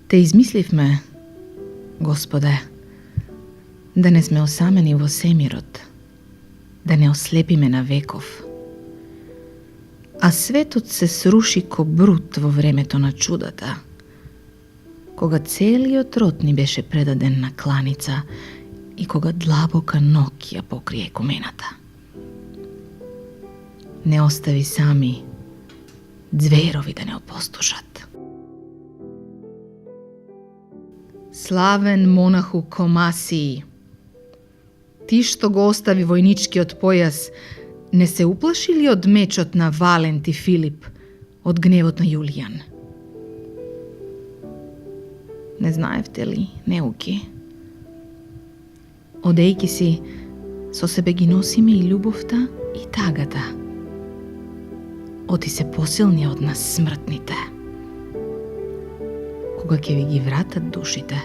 Те измисливме, Господе, да не сме осамени во семирот, да не ослепиме на веков. А светот се сруши ко брут во времето на чудата, кога целиот род ни беше предаден на кланица и кога длабока ног ја покрие кумената. Не остави сами зверови да не опустошат. Славен монаху Комасии, ти што го остави војничкиот појас, не се уплаши ли од мечот на Валент и Филип, од гневот на Јулијан? Не знаевте ли, неуки? Одејки си, со себе ги носиме и љубовта и тагата. Оти се посилни од нас смртните. Кога ќе ви ги вратат душите,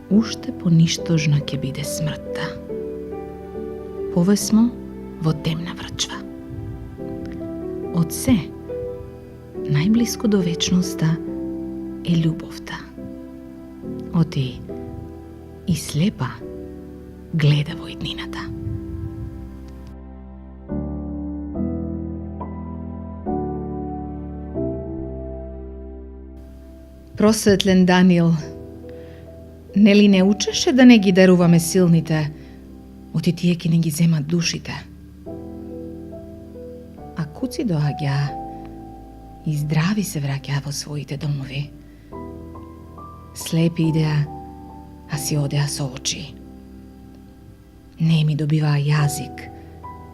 уште поништожна ќе биде смртта. Повесмо во темна врчва. Од се, најблиско до вечноста е љубовта. Оти и слепа гледа во иднината. Просветлен Даниел, нели не учеше да не ги даруваме силните, оти тие ќе не ги земат душите? А куци доаѓа и здрави се враќаа во своите домови. Слепи идеа, а си одеа со очи. Неми добиваа јазик,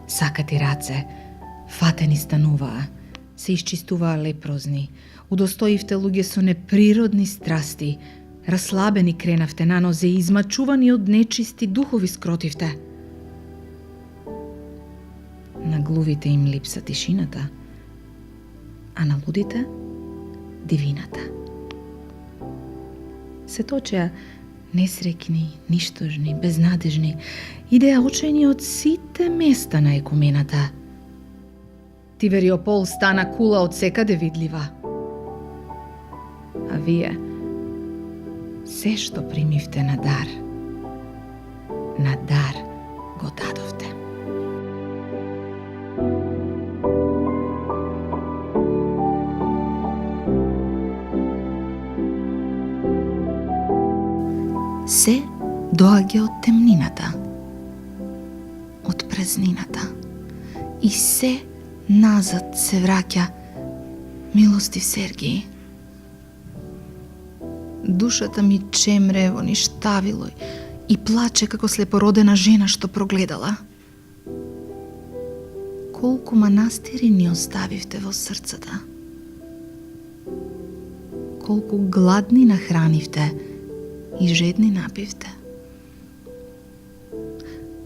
сакати раце, фатени стануваа, се исчистуваа лепрозни, удостоивте луѓе со неприродни страсти, раслабени кренавте на нозе и измачувани од нечисти духови скротивте. На глувите им липса тишината, а на лудите дивината. Се точеа несрекни, ништожни, безнадежни, идеа очени од сите места на екумената. Тивериопол стана кула од секаде видлива. А вие, се што примивте на дар го дадовте. Се доаѓа од темнината, од празнината, и се назад се враќа, милостив Сергиј. Душата ми чемре во ништавило и плаче како слепородена жена што прогледала. Колку манастири ни оставивте во срцата. Колку гладни нахранивте и жедни напивте.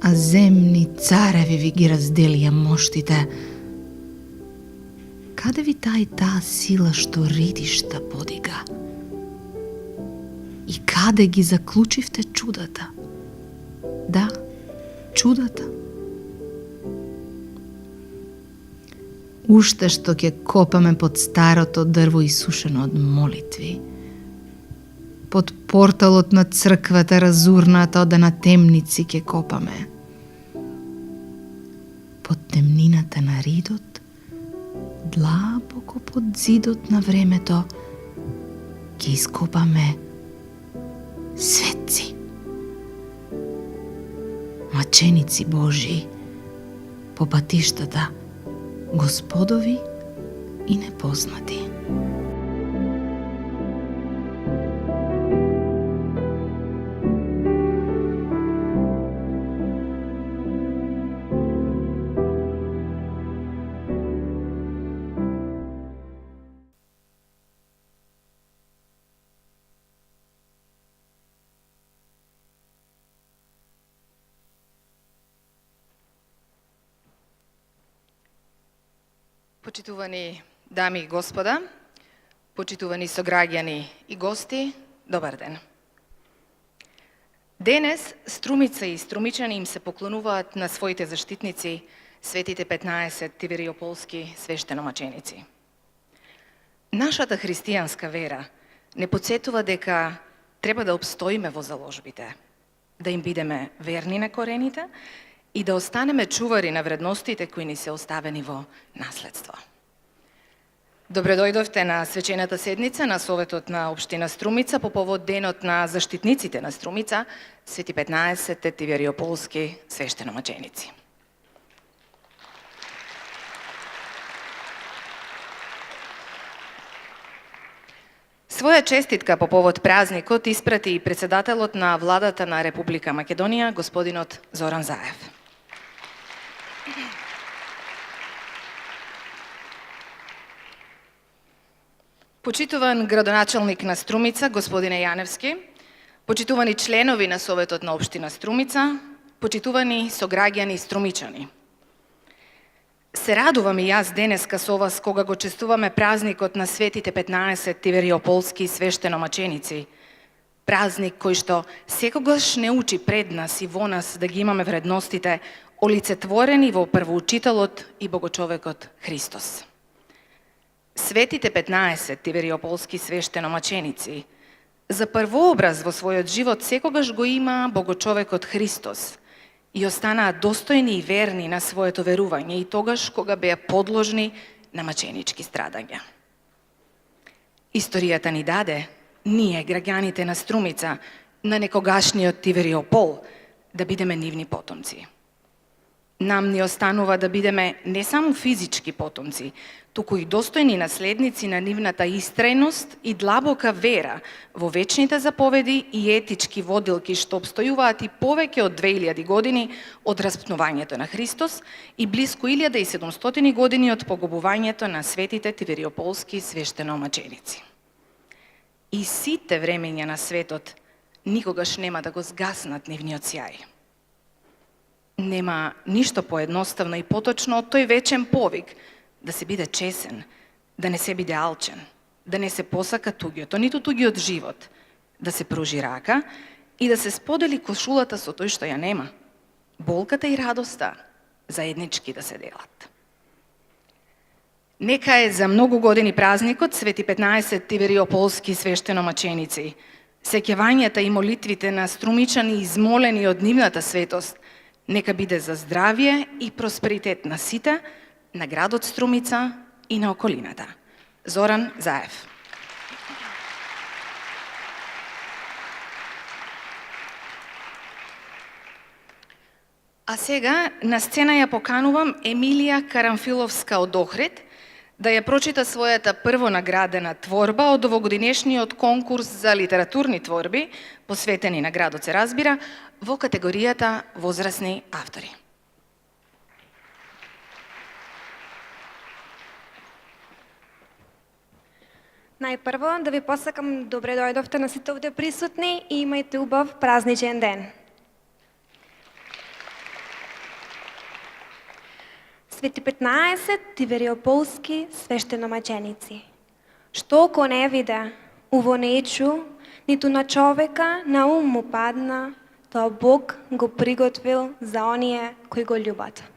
А земни цареви ви ги разделија моштите. Каде ви таа сила што ридишта подига? И каде ги заклучивте чудата? Да, чудата. Уште што ќе копаме под старото дрво исушено од молитви, под порталот на црквата разурната од на темници ќе копаме. Под темнината на ридот, длабоко под зидот на времето, ќе ископаме светци, маченици Божии по патиштата Господови и непознати. Почитувани дами и господа, почитувани сограѓани и гости, добар ден. Денес струмица и струмичани им се поклонуваат на своите заштитници, светите 15 тивериополски свештеномаченици. Нашата христијанска вера не подсетува дека треба да обстоиме во заложбите, да им бидеме верни на корените и да останеме чувари на вредностите кои ни се оставени во наследство. Добре дојдовте на свечената седница на Советот на Општина Струмица по повод денот на заштитниците на Струмица, Свети 15 Тивериополски свештеномаченици. Своја честитка по повод празникот испрати и председателот на владата на Република Македонија, господинот Зоран Заев. Почитуван градоначалник на Струмица, господине Јаневски, почитувани членови на Советот на Општина Струмица, почитувани сограѓани струмичани. Се радувам и јас денеска со вас кога го честуваме празникот на светите 15 Тивериополски свештеномаченици. Празник кој што секогаш не учи пред нас и во нас да ги имаме вредностите олицетворени во првоучителот и богочовекот Христос. Светите 15 Тивериополски свештеномаченици за првообраз во својот живот секогаш го има богочовекот Христос и останаа достојни и верни на своето верување и тогаш кога беа подложни на маченички страдања. Историјата ни даде, ние, граѓаните на Струмица, на некогашниот Тивериопол, да бидеме нивни потомци. Нам ни останува да бидеме не само физички потомци, туку и достојни наследници на нивната истрајност и длабока вера во вечните заповеди и етички водилки што обстојуваат и повеќе од 2000 години од распнувањето на Христос и блиску 1700 години од погубувањето на светите Тивериополски свештеномаченици. И сите времења на светот никогаш нема да го згаснат нивниот сјај. Нема ништо поедноставно и поточно од тој вечен повик да се биде чесен, да не се биде алчен, да не се посака туѓото, ниту туѓиот живот, да се пружи рака и да се сподели кошулата со тој што ја нема, болката и радоста заеднички да се делат. Нека е за многу години празникот Свети 15 Тивериополски свештеномаченици, сеќавањата и молитвите на струмичани измолени од нивната светост, нека биде за здравје и просперитет на сите, на градот Струмица и на околината. Зоран Заев. А сега на сцена ја поканувам Емилија Карамфиловска од Охрид да ја прочита својата првонаградена творба од овогодинешниот конкурс за литературни творби, посветени на градот се разбира, во категоријата возрастни автори. Најпрво да ви посакам добре дојдовте на сите овде присутни и имајте убав празничен ден. Свети 15 Тивериополски свештеномаченици. Што ко не виде, уво не чу, ниту на човека на ум му падна, тоа Бог го приготвил за оние кои го љубат.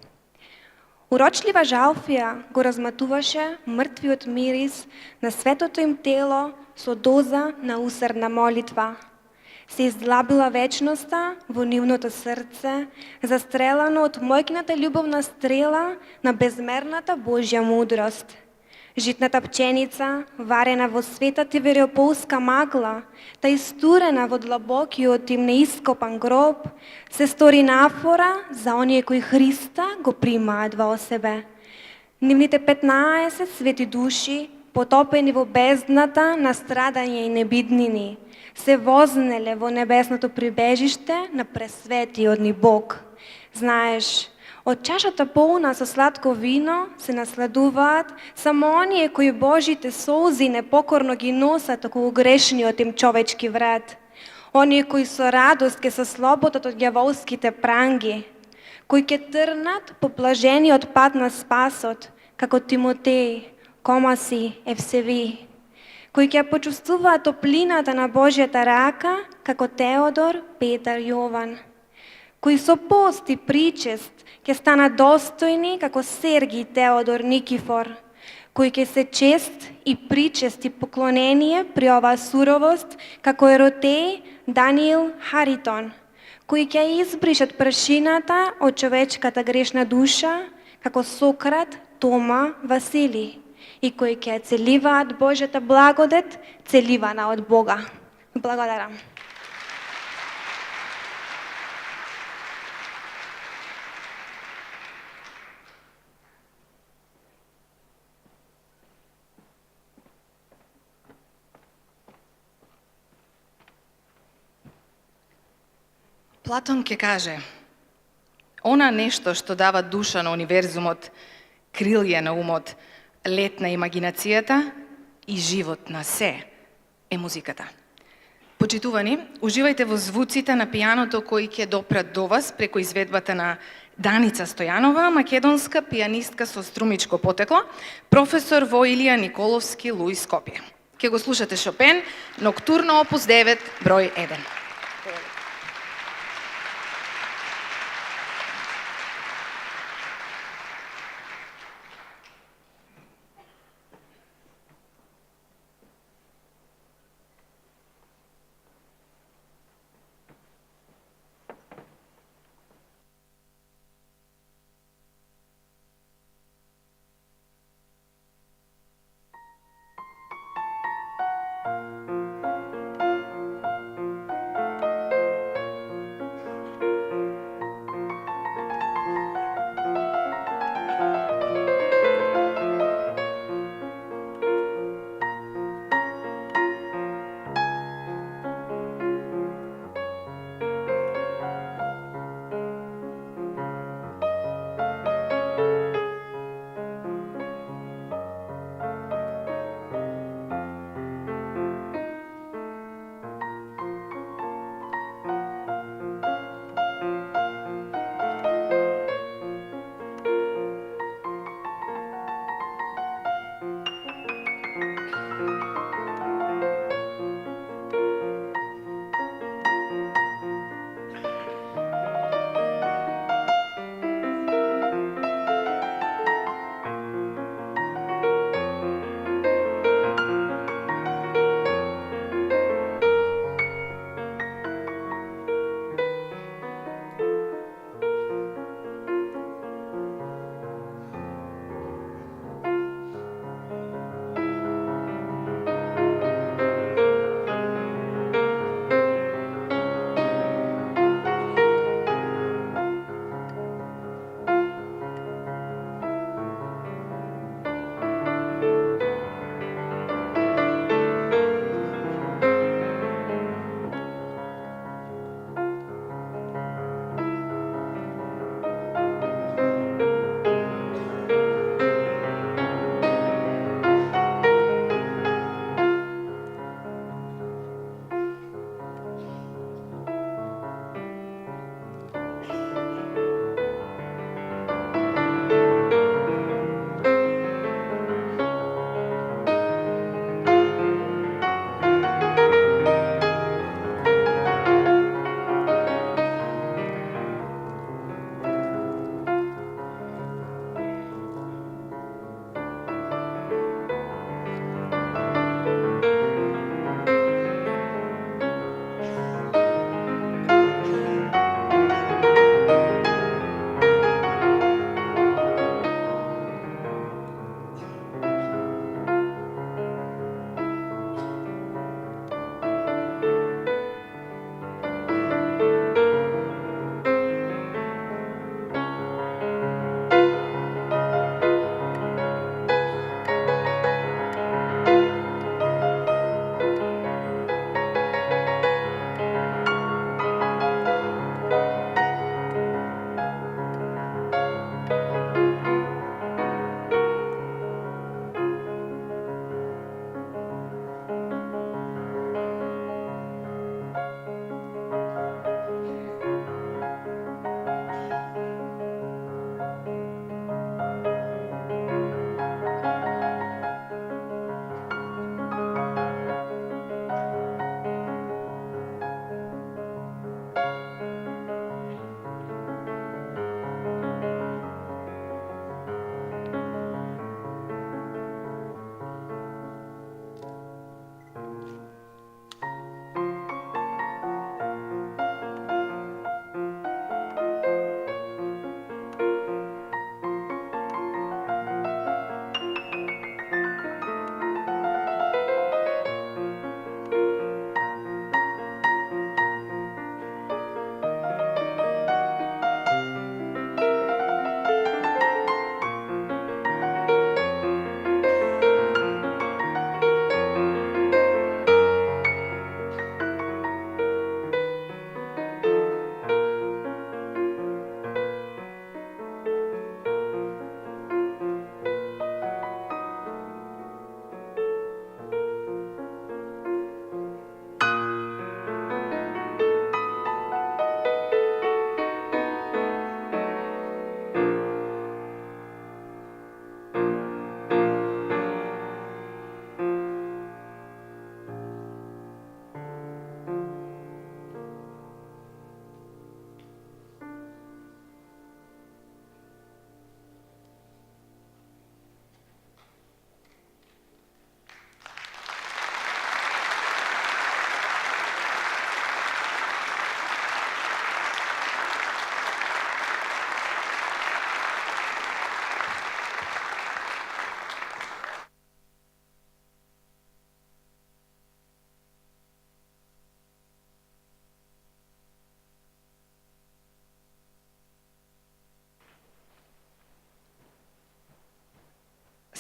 Урочлива жалфија го разматуваше мртвиот мирис на светото им тело со доза на усрдна молитва. Се издлабила вечноста во нивното срце, застрелано од мојкината љубовна стрела на безмерната Божја мудрост. Житната пченица, варена во света Тивериополска магла, та истурена во длабокиот им неископан гроб, се стори нафора за оние кои Христа го примаат во себе. Нивните 15 свети души, потопени во бездната на страдање и небиднини, се вознеле во небесното прибежиште на пресветиот ни Бог. Знаеш, од чашата полна со сладко вино се насладуваат само оние кои Божите солзи непокорно ги носат околу грешниот им човечки врат. Оние кои со радост ке се слободат од ѓаволските пранги, кои ке трнат по блажениот пат на спасот, како Тимотеј, Комаси, Евсеви, кои ќе почувствуваат топлината на Божјата рака, како Теодор, Петар, Јован, кои со пост и причест ќе станат достојни како Сергий, Теодор, Никифор, кој ќе се чест и причест и поклонение при оваа суровост, како Еротеј Даниил Харитон, кои ќе избришат прашината од човечката грешна душа, како Сократ Тома Васили, и кои ќе целиваат Божјата благодет, целивана од Бога. Благодарам. Платон ќе каже: она нешто што дава душа на универзумот, крилје на умот, лет на имагинацијата и живот на се е музиката. Почитувани, уживајте во звуците на пијаното кои ќе допрат до вас преку изведбата на Даница Стојанова, македонска пијанистка со струмичко потекло, професор во Илија Николовски, Луи, Скопје. Ќе го слушате Шопен, Ноктурно опус 9, број 1.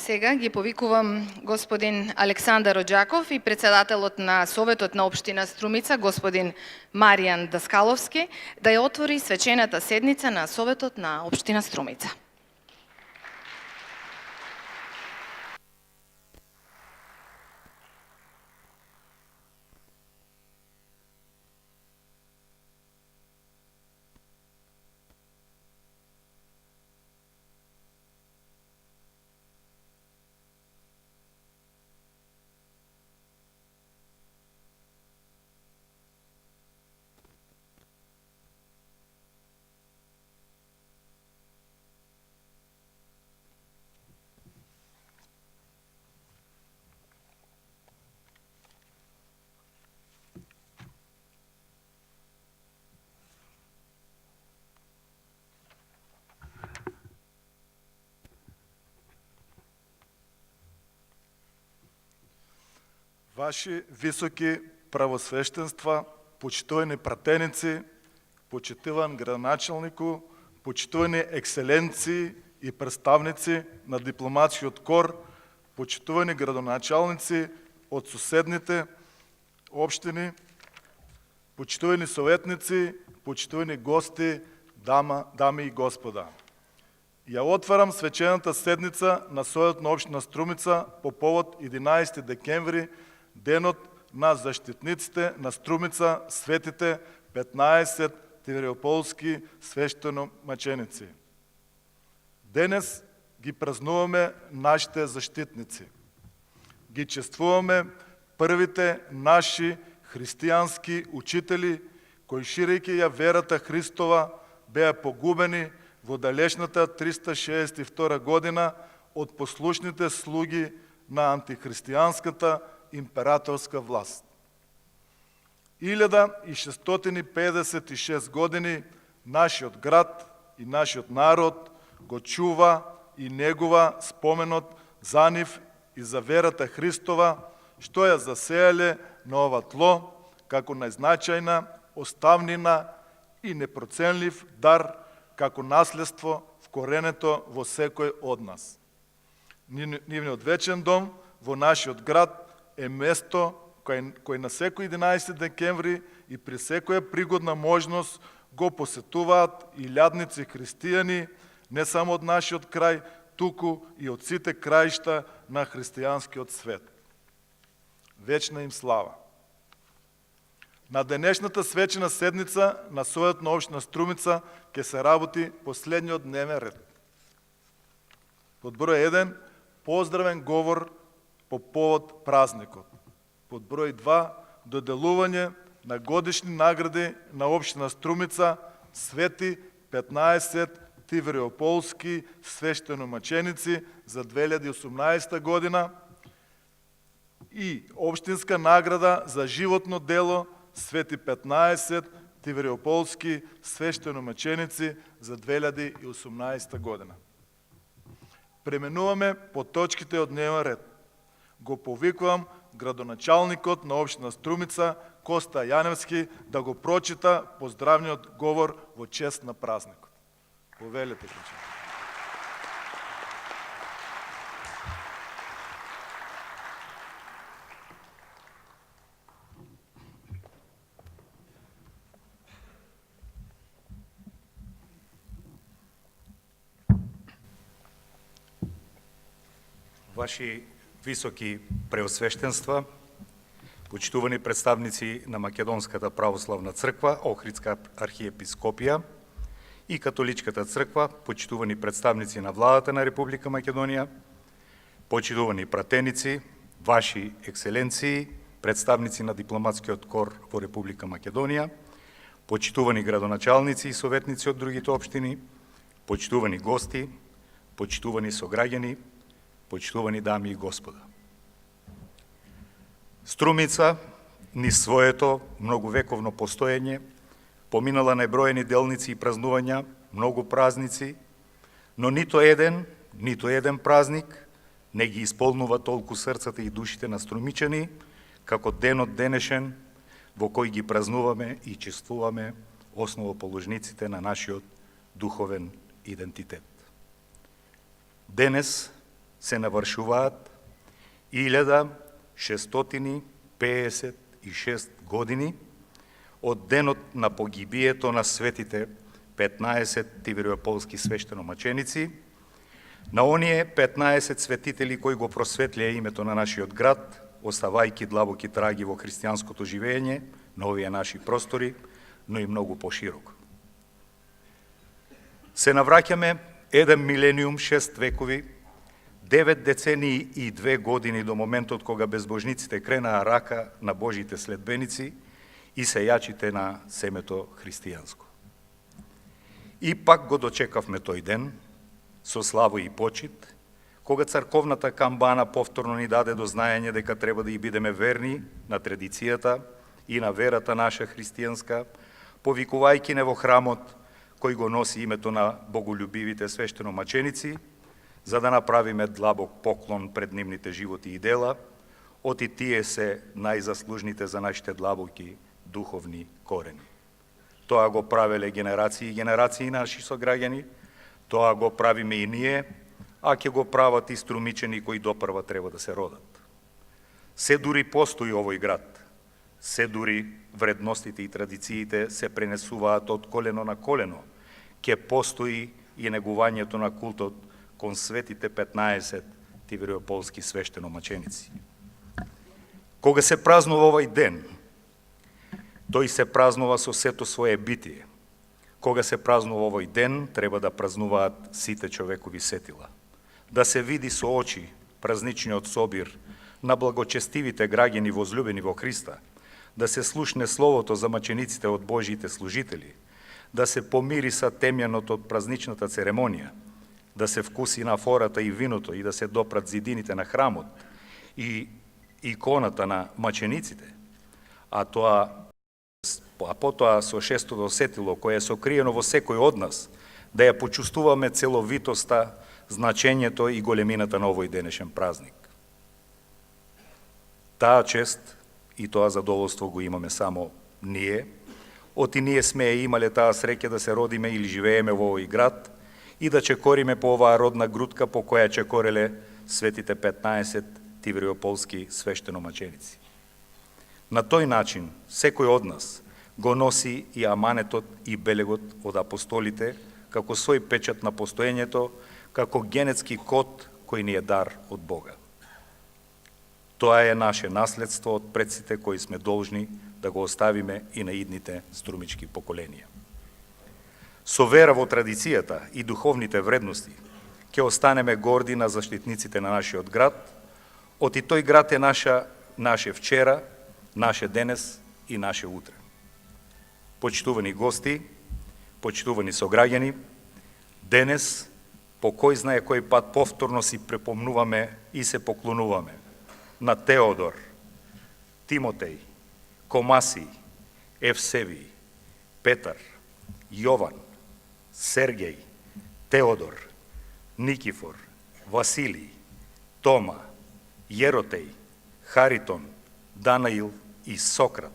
сега ги повикувам господин Александар Оджаков и председателот на Советот на општина Струмица, господин Маријан Даскаловски, да ја отвори свечената седница на Советот на општина Струмица. Ваши високи правосвещенства, почитувани пратеници, почитуван градоначалнику, почитувани екселенции и представници на дипломатскиот кор, почитувани градоначалници от соседните общини, почитувани советници, почитувани гости, дами и господа. Ја отварам свечената седница на Советот на општина Струмица по повод 11 декември, денот на заштитниците на Струмица, светите 15 тивериополски свештеномаченици. Денес ги празнуваме нашите заштитници. Ги чествуваме првите наши християнски учители, кои ширејќи ја верата Христова, беа погубени во далечната 362 година од послушните слуги на антихристијанската императорска власт. 1656 години нашиот град и нашиот народ го чува и негува споменот за нив и за верата Христова, што ја засеале на ова тло, како најзначајна оставнина и непроценлив дар, како наследство вкоренето во секој од нас. Нивниот вечен дом во нашиот град е место кој на секој 11 декември и при секоја пригодна можност го посетуваат и илјадници христијани, не само од нашиот крај, туку и од сите краишта на христијанскиот свет. Вечна им слава! На денешната свечена седница на Советот на општина Струмица ќе се работи последниот дневен ред. Под број 1, поздравен говор по повод празникот. Под број 2, доделување на годишни награди на општина Струмица, свети 15 тивериополски свештеномаченици за 2018 година и општинска награда за животно дело свети 15 тивериополски свештеномаченици за 2018 година. Преминуваме по точките од дневен ред. Го повикувам градоначалникот на општина Струмица Коста Јаневски да го прочита поздравниот говор во чест на празникот. Повелете, Коче. Ваши високи преосвещенства, почитувани представници на Македонската православна црква, Охридска архиепископија и Католичката црква, почитувани представници на владата на Република Македонија, почитувани пратеници, ваши екселенции, представници на дипломатскиот кор во Република Македонија, почитувани градоначалници и советници од другите општини, почитувани гости, почитувани сограѓани, почитувани дами и господа. Струмица, низ своето многовековно постоење, поминала најброени делници и празнувања, многу празници, но нито еден празник не ги исполнува толку срцата и душите на струмичани, како денот денешен, во кој ги празнуваме и чествуваме основоположниците на нашиот духовен идентитет. Денес се навршуваат 1656 години од денот на погибието на светите 15 тивериополски свештеномаченици, на оние 15 светители кои го просветлија името на нашиот град, оставајки длабоки траги во христијанското живење на овие наши простори, но и многу пошироко. Се навраќаме 1 милениум, 6 векови, 9 децении и 2 години до моментот кога безбожниците кренаа рака на Божите следбеници и сејачите на семето христијанско. И пак го дочекавме тој ден, со слава и почит, кога црковната камбана повторно ни даде до знаење дека треба да и бидеме верни на традицијата и на верата наша христијанска, повикувајќи не во храмот кој го носи името на боголюбивите свештеномаченици, за да направиме длабок поклон пред нивните животи и дела, оти тие се најзаслужните за нашите длабоки духовни корени. Тоа го правеле генерации и генерации наши сограѓани, тоа го правиме и ние, а ќе го прават и струмичени кои допрва треба да се родат. Се дури постои овој град, се дури вредностите и традициите се пренесуваат од колено на колено, ќе постои и негувањето на култот кон светите 15 тивериополски свештеномаченици. Кога се празнува овој ден, тој се празнува со сето свое битие. Кога се празнува овој ден, треба да празнуваат сите човекови сетила. Да се види со очи празничниот собир на благочестивите граѓани возлюбени во Христа, да се слушне словото за мачениците од Божиите служители, да се помириса темјаното од празничната церемонија, да се вкуси на фората и виното и да се допрат зидините на храмот и иконата на мачениците, а потоа со шестото сетило кое е сокриено во секој од нас, да ја почувствуваме целовитоста, значењето и големината на овој денешен празник. Таа чест и тоа задоволство го имаме само ние, оти ние сме ја имале таа среќа да се родиме или живееме во овој град и да чекориме по оваа родна грудка по која чекореле светите 15 тивериополски свештеномаченици. На тој начин, секој од нас го носи и аманетот и белегот од апостолите, како свој печат на постоењето, како генетски код кој ни е дар од Бога. Тоа е наше наследство од предците кои сме должни да го оставиме и на идните струмички поколенија. Со вера во традицијата и духовните вредности, ќе останеме горди на заштитниците на нашиот град, оти тој град е наше вчера, наше денес и наше утре. Почитувани гости, почитувани сограѓани, денес, по кој знае кој пат повторно си препомнуваме и се поклонуваме на Теодор, Тимотеј, Комасий, Евсевиј, Петар, Јован, Сергеј, Теодор, Никифор, Василий, Тома, Јеротеј, Харитон, Данаил и Сократ,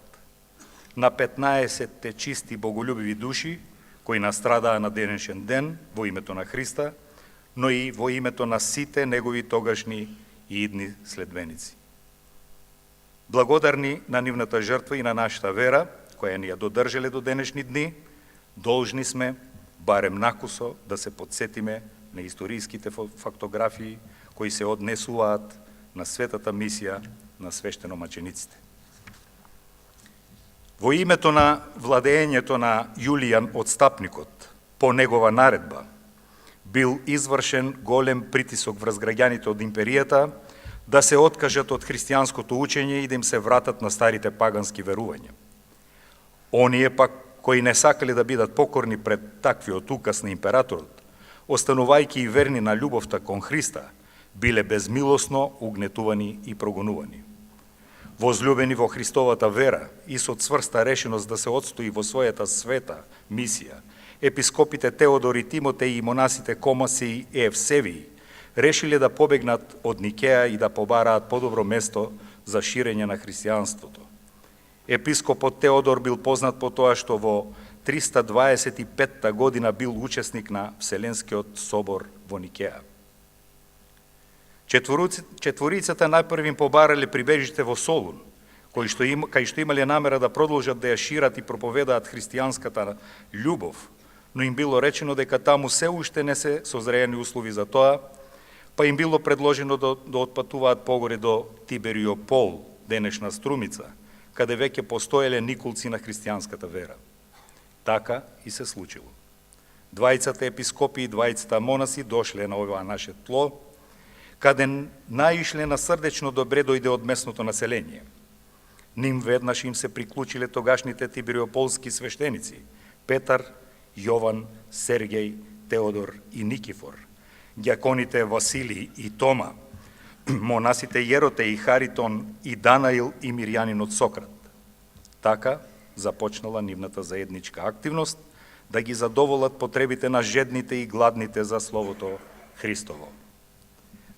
на 15-те чисти боголюбиви души кои настрадаа на денешен ден во името на Христа, но и во името на сите негови тогашни и идни следбеници. Благодарни на нивната жртва и на нашата вера, која ни ја додржале до денешни дни, должни сме, барем накусо, да се подсетиме на историските фактографии кои се однесуваат на светата мисија на свештеномачениците. Во името на владеењето на Јулијан Отстапникот, по негова наредба, бил извршен голем притисок врз граѓаните од империјата да се откажат од христијанското учење и да им се вратат на старите пагански верувања. Оние пак, кои не сакале да бидат покорни пред таквиот указ на императорот, останувајќи и верни на љубовта кон Христа, биле безмилосно угнетувани и прогонувани. Возлюбени во Христовата вера и со цврста решеност да се отстои во својата света мисија, епископите Теодор и Тимотеј и монасите Комасий и Евсевиј решиле да побегнат од Никеја и да побараат подобро место за ширење на христијанството. Епископот Теодор бил познат по тоа што во 325 година бил учесник на Вселенскиот собор во Никеја. Четворицата најпрвим побарале прибежиште во Солун, кај што имале намера да продолжат да ја шират и проповедаат христијанската љубов, но им било речено дека таму се уште не се созреени услови за тоа, па им било предложено да отпатуваат погоре до Тибериопол, денешна Струмица, каде веќе постоеле николци на христијанската вера. Така и се случило. Двајцата епископи и двајцата монаси дошле на ова наше тло, каде наишле на срдечно добре дојде од местното население. Ним веднаш им се приклучиле тогашните тибериополски свештеници Петар, Јован, Сергеј, Теодор и Никифор, ѓаконите Василий и Тома, монасите Јероте и Харитон и Данаил и мирјанинот Сократ. Така започнала нивната заедничка активност да ги задоволат потребите на жедните и гладните за Словото Христово.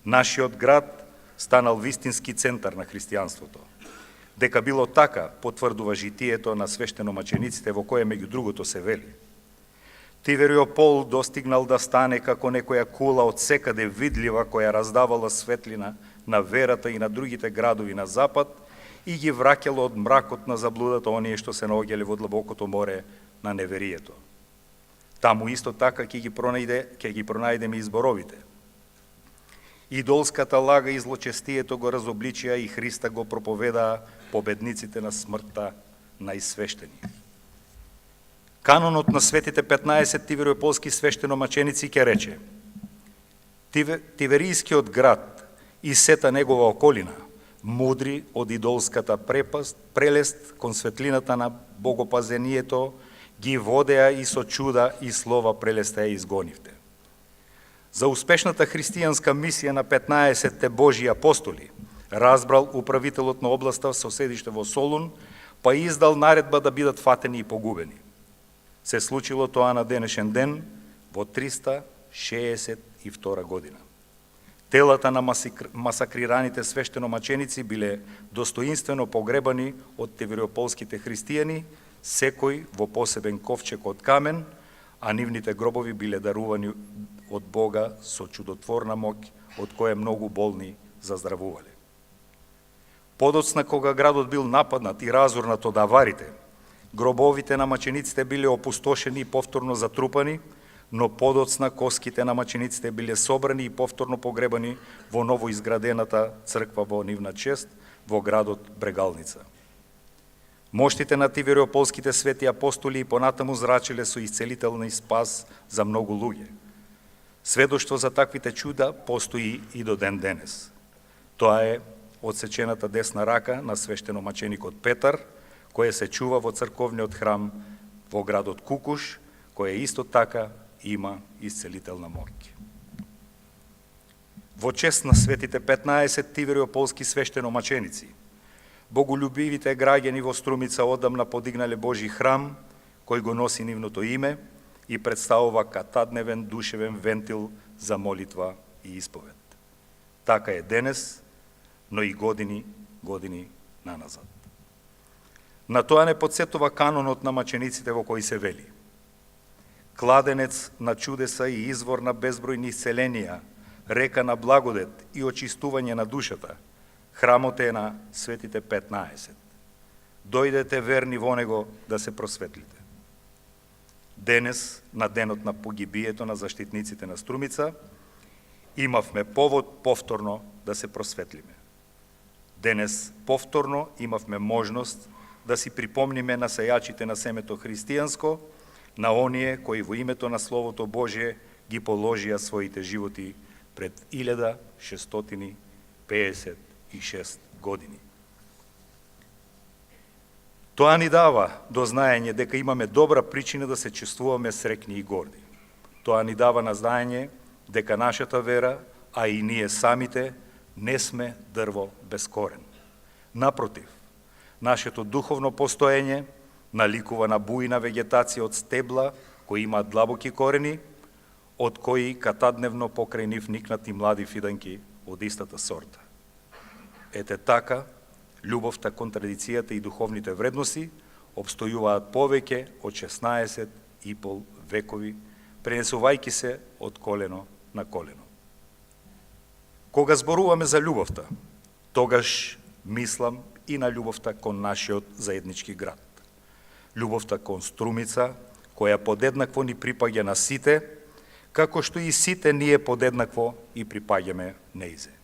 Нашиот град станал вистински центар на христијанството. Дека било така, потврдува житието на свештеномачениците во кое меѓу другото се вели: Тибериопол достигнал да стане како некоја кула од секаде видлива која раздавала светлина на верата и на другите градови на запад и ги враќало од мракот на заблудата оние што се наоѓале во длабокото море на неверието. Таму исто така ќе ги пронајдеме и зборовите. Идолската лага и злочестието го разобличија и Христа го проповедаа победниците на смртта најсвештени. Канонот на светите 15 тибериополски свештеномаченици ќе рече: Тиверијскиот град и сета негова околина, мудри од идолската прелест кон светлината на богопазението, ги водеа и со чуда и слова прелеста ја изгонивте. За успешната христијанска мисија на 15-те Божји апостоли разбрал управителот на областа со седиште во Солун, па издал наредба да бидат фатени и погубени. Се случило тоа на денешен ден во 362 година. Телата на масакрираните свештеномаченици биле достоинствено погребани од тибериополските христијани, секој во посебен ковчег од камен, а нивните гробови биле дарувани од Бога со чудотворна моќ, од која многу болни заздравувале. Подоцна, кога градот бил нападнат и разурнат од аварите, гробовите на мачениците биле опустошени и повторно затрупани, но подоцна коските на мачениците биле собрани и повторно погребани во новоизградената црква во нивна чест во градот Брегалница. Моштите на тибериополските свети апостоли и понатаму зрачеле со исцелителни спас за многу луѓе. Сведоштво за таквите чуда постои и до ден денес. Тоа е одсечената десна рака на свештеномаченикот Петар, која се чува во црковниот храм во градот Кукуш, која исто така има исцелителна моќ. Во чест на светите 15 тибериополски свештеномаченици, боголюбивите граѓани во Струмица одамна подигнале Божи храм, кој го носи нивното име и представува катадневен душевен вентил за молитва и исповед. Така е денес, но и години наназад. На тоа не подсетува канонот на мачениците во кој се вели: кладенец на чудеса и извор на безбројни исцеленија, река на благодет и очистување на душата, храмот е на светите 15. Дојдете верни во него да се просветлите. Денес, на денот на погибието на заштитниците на Струмица, имавме повод повторно да се просветлиме. Денес повторно имавме можност да си припомниме на сејачите на семето христијанско, на оние кои во името на Словото Божие ги положија своите животи пред 1656 години. Тоа ни дава до знаење дека имаме добра причина да се чувствуваме среќни и горди. Тоа ни дава на знаење дека нашата вера, а и ние самите, не сме дрво без корен. Напротив, нашето духовно постоење наликува на бујна вегетација од стебла кои имаат длабоки корени, од кои катадневно покрај нив никнат и млади фиданки од истата сорта. Ете така, љубовта кон традицијата и духовните вредности обстојуваат повеќе од 16,5 векови, пренесувајќи се од колено на колено. Кога зборуваме за љубовта, тогаш мислам и на љубовта кон нашиот заеднички град. Љубовта кон Струмица, која подеднакво ни припаѓа на сите, како што и сите ние подеднакво и припаѓаме неизе.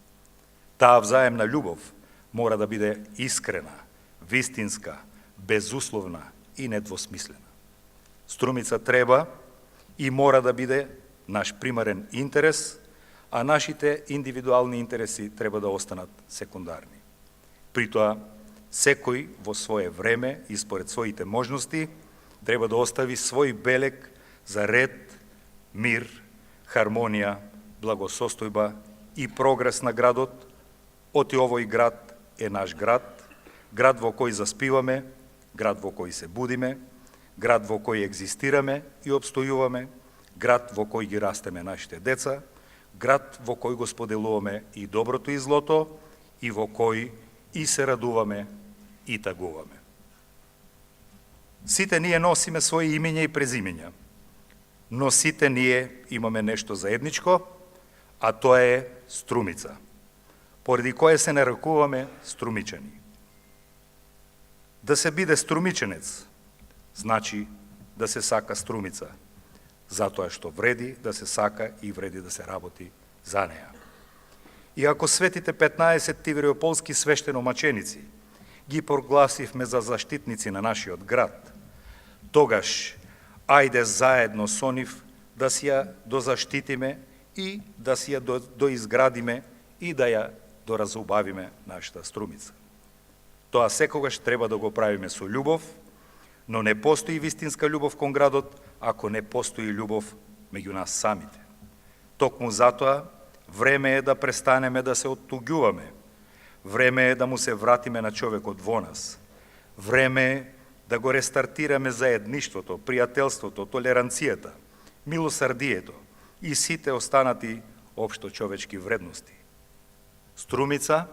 Таа взаемна љубов мора да биде искрена, вистинска, безусловна и недвосмислена. Струмица треба и мора да биде наш примарен интерес, а нашите индивидуални интереси треба да останат секундарни. Притоа, секој во свое време и според своите можности треба да остави свој белег за ред, мир, хармонија, благосостојба и прогрес на градот. Оти овој град е наш град, град во кој заспиваме, град во кој се будиме, град во кој екзистираме и обстојуваме, град во кој ги растеме нашите деца, град во кој го споделуваме и доброто и злото, и во кој и се радуваме и тагуваме. Сите ние носиме своји имиња и презимиња, но сите ние имаме нешто заедничко, а тоа е Струмица, поради кое се нарекуваме струмичани. Да се биде струмиченец, значи да се сака Струмица, затоа што вреди да се сака и вреди да се работи за неа. И ако светите 15 тивериополски свештеномаченици ги прогласивме за заштитници на нашиот град, тогаш ајде заедно со нив да си ја дозаштитиме и да си ја доизградиме и да ја доразубавиме нашата Струмица. Тоа секогаш треба да го правиме со љубов, но не постои вистинска љубов кон градот ако не постои љубов меѓу нас самите. Токму затоа време е да престанеме да се оттуѓуваме. Време е да му се вратиме на човекот во нас. Време е да го рестартираме заедништвото, пријателството, толеранцијата, милосрдието и сите останати општо човечки вредности. Струмица,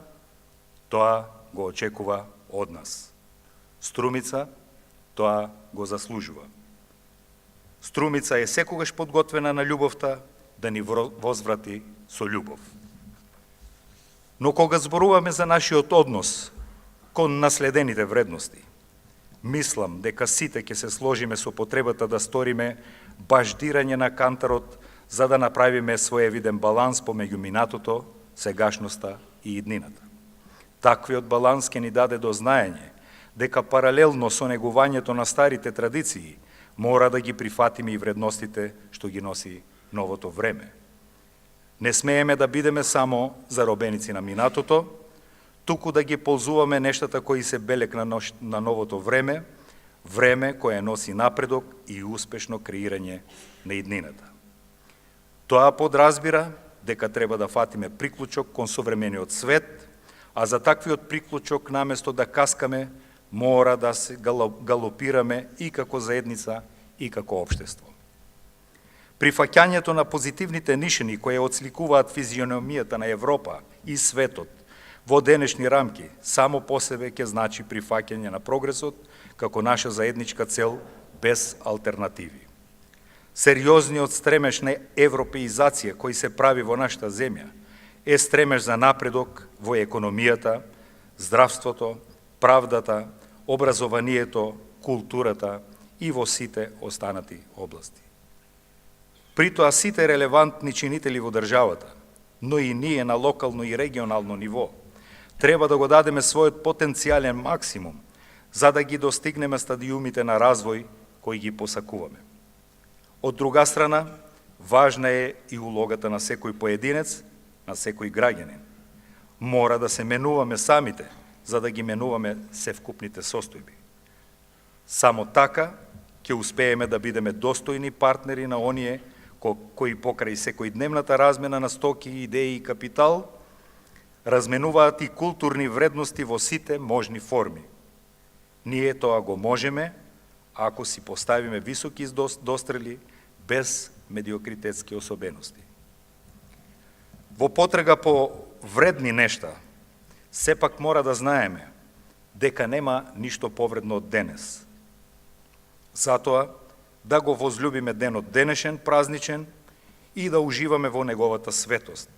тоа го очекува од нас. Струмица, тоа го заслужува. Струмица е секогаш подготвена на љубовта да ни возврати со љубов. Но кога зборуваме за нашиот однос кон наследените вредности, мислам дека сите ќе се сложиме со потребата да сториме баждирање на кантарот за да направиме своевиден баланс помеѓу минатото, сегашноста и иднината. Таквиот баланс ќе ни даде до знаење дека паралелно со негувањето на старите традиции мора да ги прифатиме и вредностите што ги носи новото време. Не смееме да бидеме само заробеници на минатото, туку да ги ползуваме нештата кои се белег на новото време, време кое носи напредок и успешно креирање на иднината. Тоа подразбира дека треба да фатиме приклучок кон современиот свет, а за таквиот приклучок наместо да каскаме, мора да се галопираме и како заедница и како општество. Прифаќањето на позитивните нишани кои отсликуваат физиономијата на Европа и светот во денешни рамки само по себе ќе значи прифаќање на прогресот како наша заедничка цел без алтернативи. Сериозниот стремеж на европеизација кој се прави во нашата земја е стремеж за напредок во економијата, здравството, правдата, образованието, културата и во сите останати области. Притоа сите релевантни чинители во државата, но и ние на локално и регионално ниво, треба да го дадеме својот потенцијален максимум за да ги достигнеме стадиумите на развој кои ги посакуваме. Од друга страна, важна е и улогата на секој поединец, на секој граѓанин. Мора да се менуваме самите, за да ги менуваме севкупните состојби. Само така ќе успееме да бидеме достојни партнери на оние кои покрај секојдневната размена на стоки, идеи и капитал, разменуваат и културни вредности во сите можни форми. Ние тоа го можеме, ако си поставиме високи дострели, без медиокритетски особености. Во потрага по вредни нешта, сепак мора да знаеме дека нема ништо повредно од денес. Затоа, да го возлюбиме денот денешен, празничен и да уживаме во неговата светост.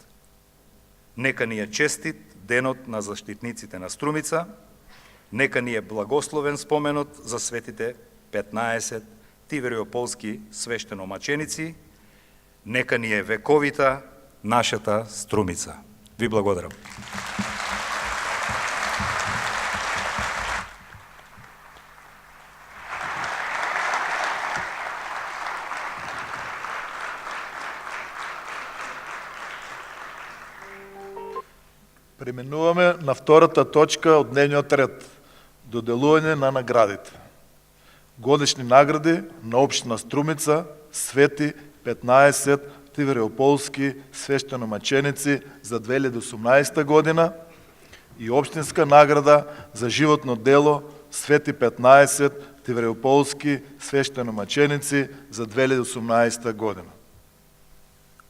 Нека ни е честит денот на заштитниците на Струмица, нека ни е благословен споменот за светите 15 тивериополски свештеномаченици, нека ни е вековита нашата Струмица. Ви благодарам. Преминуваме на втората точка от дневниот ред – доделување на наградите. Годишни награди на општина Струмица, свети 15 тивериополски свештеномаченици за 2018 година и општинска награда за животно дело свети 15 тивериополски свештеномаченици за 2018 година.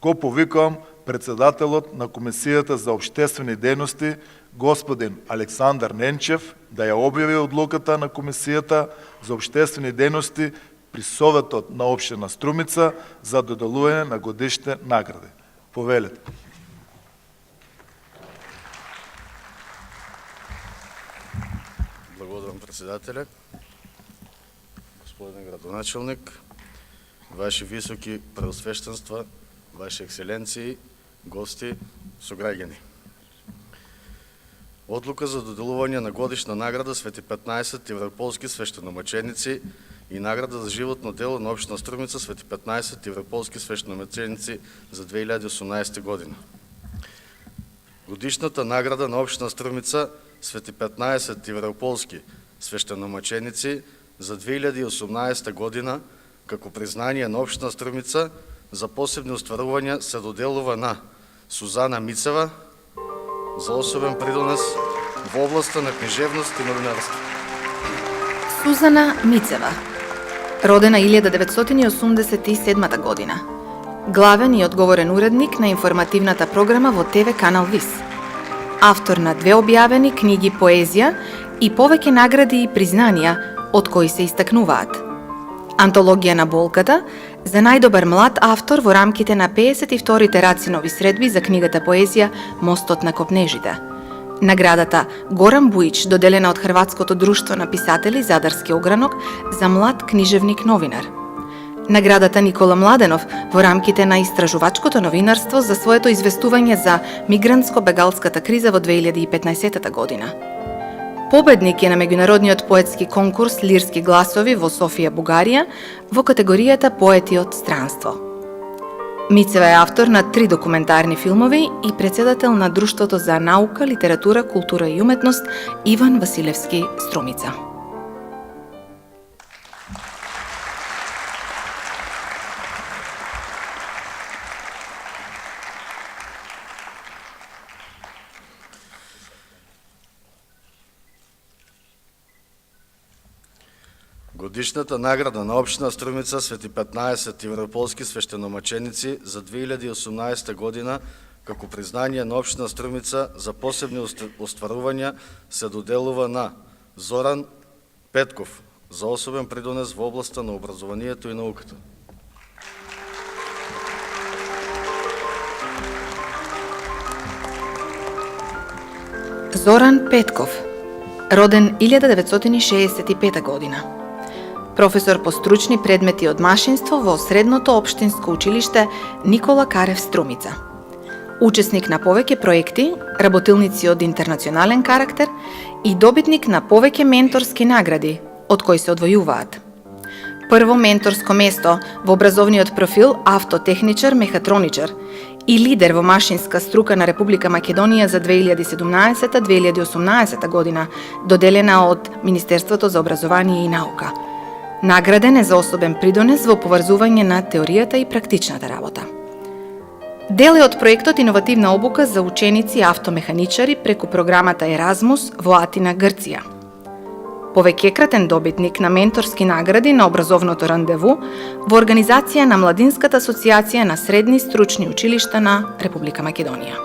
Го повикам председателот на Комисијата за обштествени дејности, господин Александар Ненчев, да ја објави одлуката на Комисијата за обштествени дејности при Советот на општина Струмица за доделување на годишните награди. Повелете. Благодарам, председателе. Господин градоначелник, ваши високи преосвещенства, ваши екселенции, гости, сограѓани. Одлука за доделување на годишна награда свети 15 тиверополски свештеномаченици и награда за животно дело на општина Струмица свети 15 тиверополски свештеномаченици за 2018 година. Годишната награда на општина Струмица свети 15 тиверополски свештеномаченици за 2018 година како признание на општина Струмица за посебни остварувања се доделува на Сузана Мицева за особен придонес во областа на книжевност и новинарство. Сузана Мицева, родена 1987 година. Главен и одговорен уредник на информативната програма во ТВ канал ВИС. Автор на 2 објавени книги поезија и повеќе награди и признанија, од кои се истакнуваат: Антологија на болката за најдобар млад автор во рамките на 52-те Рацинови средби за книгата поезија Мостот на копнежите. Наградата Горан Буич, доделена од Хрватското друштво на писатели Задарски огранок за млад книжевник новинар. Наградата Никола Младенов во рамките на истражувачкото новинарство за своето известување за мигрантско-бегалската криза во 2015 година. Победник е на меѓународниот поетски конкурс Лирски гласови во Софија, Бугарија, во категоријата Поети од странство. Мицева е автор на 3 документарни филмови и председател на Друштвото за наука, литература, култура и уметност Иван Василевски Струмица. Годишната награда на општина Струмица свети 15 тиверополски свештеномаченици за 2018 година како признание на општина Струмица за посебни остварувања се доделува на Зоран Петков за особен придонес во областа на образованието и науката. Зоран Петков, роден 1965 година. Професор по стручни предмети од машинство во Средното општинско училиште Никола Карев Струмица. Учесник на повеќе проекти, работилници од интернационален карактер и добитник на повеќе менторски награди, од кои се одвојуваат: прво менторско место во образовниот профил автотехничар, мехатроничар и лидер во машинска струка на Република Македонија за 2017-2018 година, доделена од Министерството за образование и наука. Награден е за особен придонес во поврзување на теоријата и практичната работа. Дел е од проектот Иновативна обука за ученици автомеханичари преку програмата Еразмус во Атина, Грција. Повеќекратен добитник на менторски награди на образовното рандеву во организација на Младинската асоциација на средни стручни училишта на Република Македонија.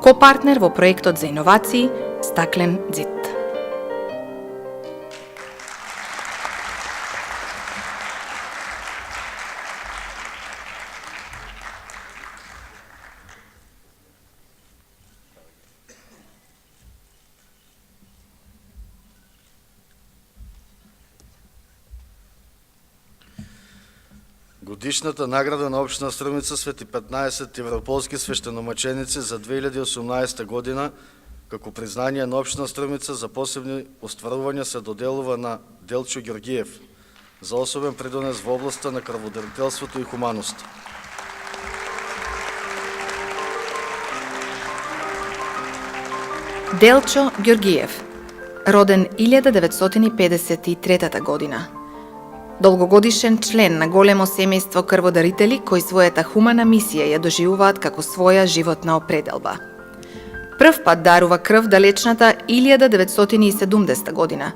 Копартнер во проектот за иновации Стаклен ѕид. Годишната награда на Општина Струмица Свети 15 европолски свештеномаченици за 2018 година како признание на Општина Струмица за посебни остварувања се доделува на Делчо Георгиев за особен придонес во областта на крводарителството и хуманост. Делчо Георгиев, роден 1953 година. Долгогодишен член на големо семејство крводарители кои својата хумана мисија ја доживуваат како своја животна определба. Прв пат дарува крв далечната 1970 година,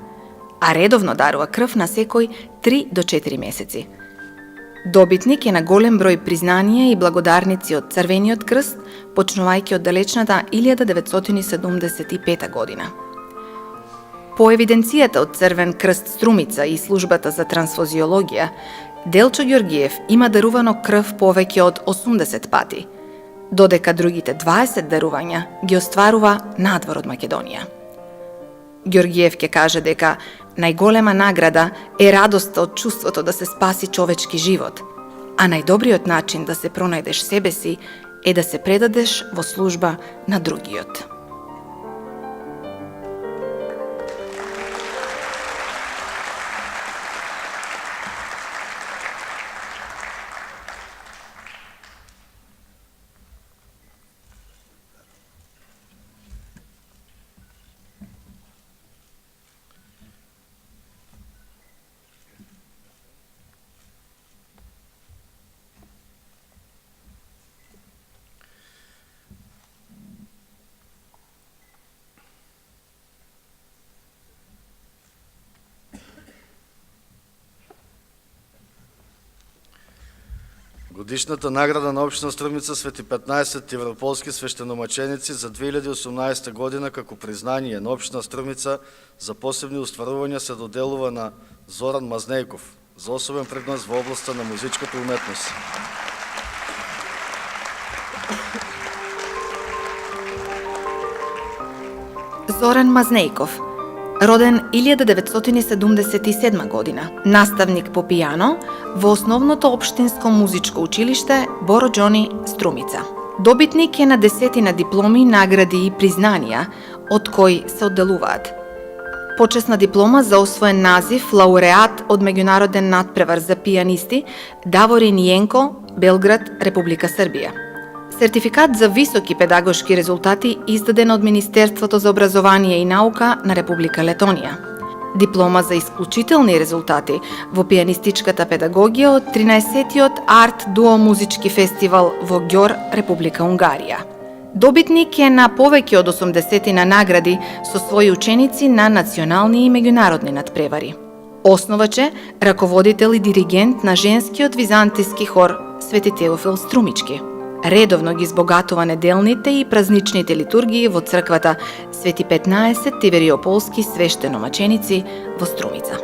а редовно дарува крв на секој 3 до 4 месеци. Добитник е на голем број признанија и благодарници од Црвениот крст, почнувајќи од далечната 1975 година. По евиденцијата од Црвен крст Струмица и службата за трансфузиологија, Делчо Георгиев има дарувано крв повеќе од 80 пати, додека другите 20 дарувања ги остварува надвор од Македонија. Георгиев ќе каже дека најголема награда е радоста од чувството да се спаси човечки живот, а најдобриот начин да се пронајдеш себе си е да се предадеш во служба на другиот. Годишната награда на Општина Струмица Свети 15 европолски свештеномаченици за 2018 година како признание на Општина Струмица за посебни остварувања се доделува на Зоран Мазнејков за особен придонес во областта на музичката уметност. Зоран Мазнејков, роден 1977 година, наставник по пијано во основното општинско музичко училиште Боро Џони Струмица. Добитник е на десетина дипломи, награди и признанија, од кои се одделуваат: почесна диплома за освоен назив лауреат од меѓународен надпревар за пијанисти Даворин Јенко, Белград, Република Србија. Сертификат за високи педагошки резултати издаден од Министерството за образование и наука на Република Летонија. Диплома за исклучителни резултати во пијанистичката педагогија од 13-тиот Арт Дуо музички фестивал во Ѓор, Република Унгарија. Добитник е на повеќе од 80 награди со своји ученици на национални и меѓународни надпревари. Основач е, раководител и диригент на женскиот византиски хор Свети Теофил Струмички. Редовно ги збогатува неделните и празничните литургии во црквата Свети 15 Тивериополски свештеномаченици во Струмица.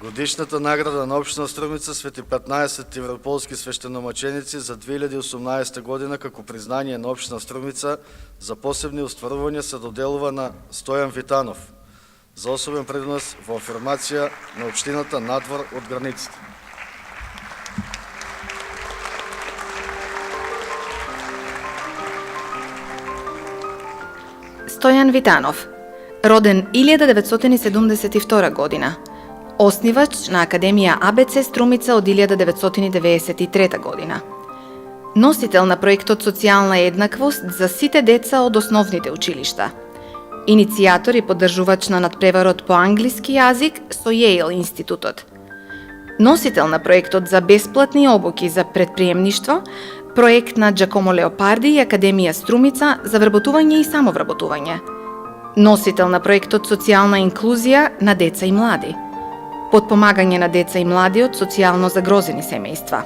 Годишната награда на Општина Струмица Свети 15 европолски свештеномаченици за 2018 година како признание на Општина Струмица за посебни остварувања се доделува на Стојан Витанов за особен придонес во афирмација на општината надвор од границите. Стојан Витанов, роден 1972 година, оснивач на Академија АБЦ Струмица од 1993 година. Носител на проектот Социјална еднаквост за сите деца од основните училишта. Иницијатор и поддржувач на надпреварот по англиски јазик со Јейл институтот. Носител на проектот за бесплатни обуки за предприемништво, проект на Джакомо Леопарди и Академија Струмица за вработување и самовработување. Носител на проектот Социјална инклузија на деца и млади. Подпомагање на деца и млади од социјално загрозени семејства.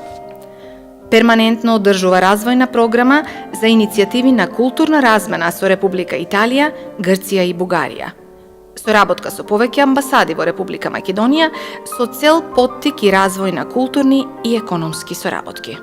Перманентно одржува развојна програма за иницијативи на културна размена со Република Италија, Грција и Бугарија. соработка со повеќе амбасади во Република Македонија со цел поттик и развој на културни и економски соработки.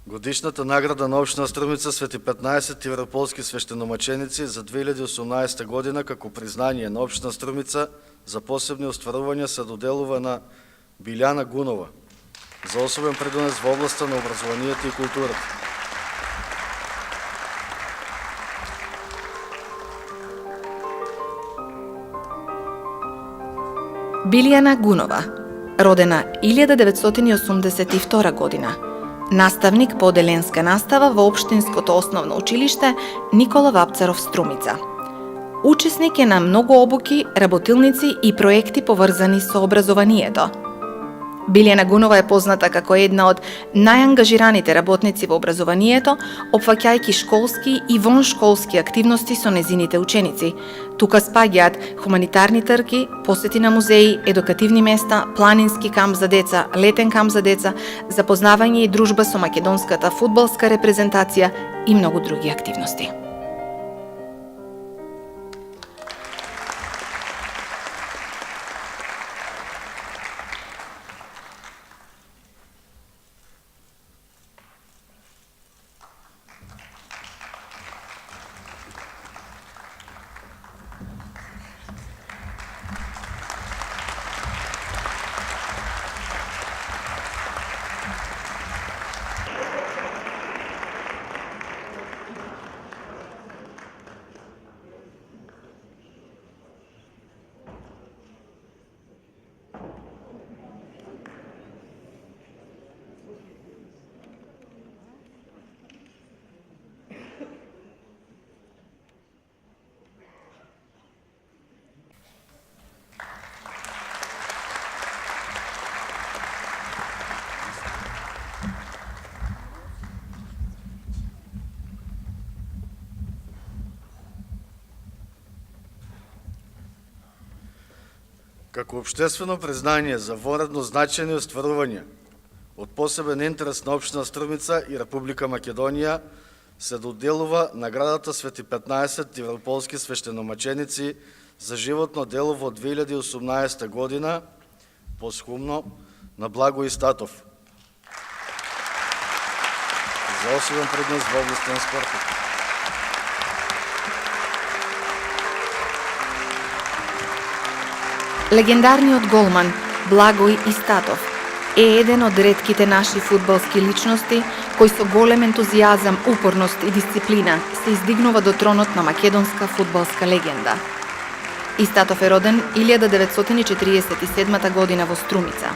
Годишната награда на Општина Струмица свети 15 европолски свештеномаченици за 2018 година како признание на Општина Струмица за посебни остварувања се доделува на Билјана Гунова за особен придонес во областа на образованието и културата. Билјана Гунова, родена 1982 година, наставник по оделенска настава во Општинското основно училиште Никола Вапцаров Струмица. Учесник е на многу обуки, работилници и проекти поврзани со образованието. Билјана Гунова е позната како една од најангажираните работници во образованието, опфаќајќи школски и воншколски активности со незините ученици. Тука спаѓаат хуманитарни трки, посети на музеи, едукативни места, планински камп за деца, летен камп за деца, запознавање и дружба со македонската фудбалска репрезентација и многу други активности. Како општествено признание за воредно значајни остварувања од посебен интерес на Општина Струмица и Република Македонија се доделува наградата Свети 15 европолски свештеномаченици за животно дело во 2018 година, посхумно на Благој Статов за особен принос во областта на спортот. Легендарниот голман Благој Истатов е еден од ретките наши фудбалски личности кој со голем ентузијазам, упорност и дисциплина се издигнува до тронот на македонска фудбалска легенда. Истатов е роден 1947 година во Струмица.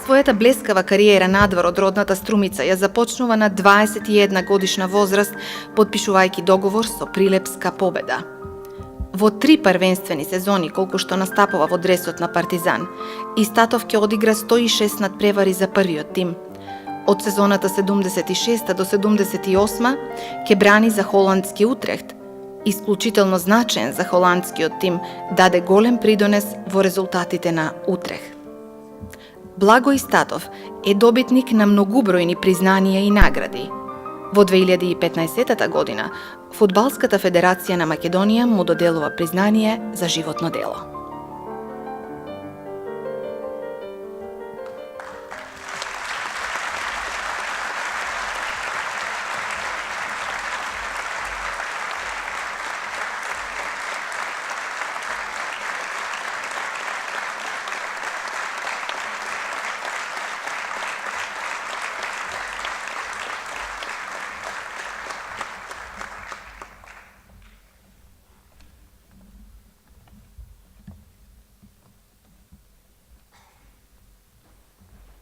Својата блескава кариера надвор од родната Струмица ја започнува на 21 годишна возраст, потпишувајќи договор со Прилепска Победа. Во 3 првенствени сезони, колку што настапува во дресот на Партизан, Истатов ќе одигра 106 надпревари за првиот тим. Од сезоната 76 до 78 ќе брани за холандски Утрехт. Исклучително значаен за холандскиот тим, даде голем придонес во резултатите на Утрехт. Благој Истатов е добитник на многубројни признанија и награди. Во 2015 година Фудбалската федерација на Македонија му доделува признание за животно дело.